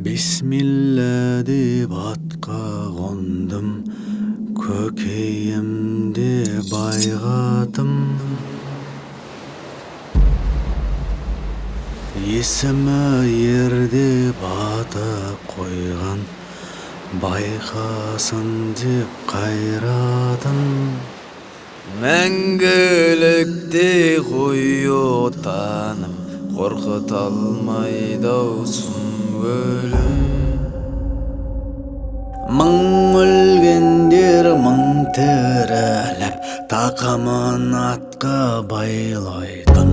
Бисмилла деп атқа қондым, көкейімде байғадым. Есімі ерде бата қойған, байқасын деп қайрадым. Мәңгілікте қой отаным, қорқыта алмайды-ау сұм өлім. Мың өлгендер мың тіріліп, тақымын атқа байлайтын.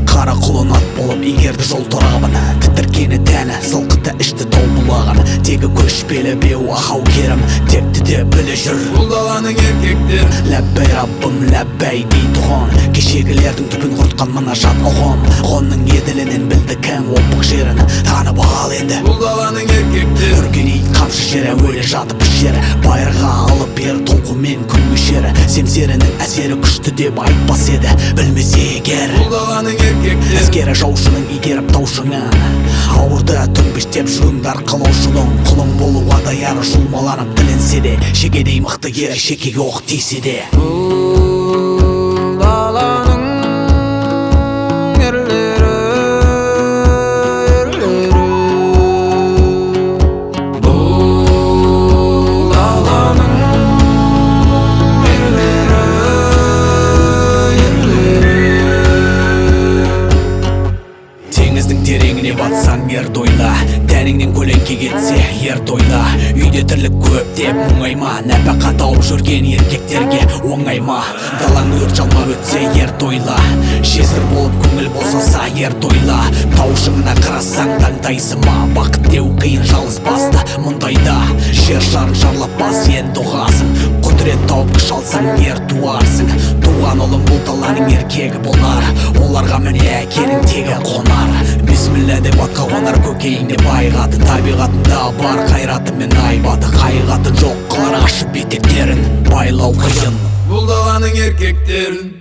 Қара құлын ат болып игерді жол торабын, тітіркені тәні, сылқыты ішті тау бұлағын. Тегі көшпелі беу ақау керім, текті де білі жүр бұл даланың еркектер. Ләббәй раббым, ләббәй дейтұғын, кешегілердің түпін құртқан мына жат ұғым. Ғонның еділінен білді кәм опық жерін, танып ал енді бұл даланың еркектер. Үрген ит қамшы жері, өлі жатып жері, байырға алып бер толқумен күн мөшері. Семсерінің әсері күшті деп айтпас еді, білмесе егер бұл даланың еркектер. Әскері жаушының игеріп таушыңын, ауырды түнбіштеп жүріңдар қылаушының. Құлың болуға даяр жұлмаланып тілінсе де, шегедей мықты ер шекеге оқ тисе де. Бұл даланың ерлері, бұл даланың теңіздің тереңіне батсаң ер тойла, тәніңнен көлеңке кетсе ер тойла. Үйде тірлік көп деп мұңайма, нәпақа тауып жүрген еркектерге оңайма. Далаң өрт жалмап өтсе ер тойла, жесір болып көңіл босаса ер тойла. Тау шыңына қарасаң таңдайсыма, бақыт деу қиын жалғыз басты мұндайда. Жер шарын шарлап бас енді ұғасың, құдірет тауып күш алсаң ер туарсың. Туған ұлың бұл даланың еркегі болар, оларға міне әкенің тегі қонар. Бисмилла деп атқа қонар көкейіңде байғаты, табиғатында бар қайраты мен айбаты. Қайғатын жоқ қылар ашып етектерін, байлау қиын бұл даланың еркектерін.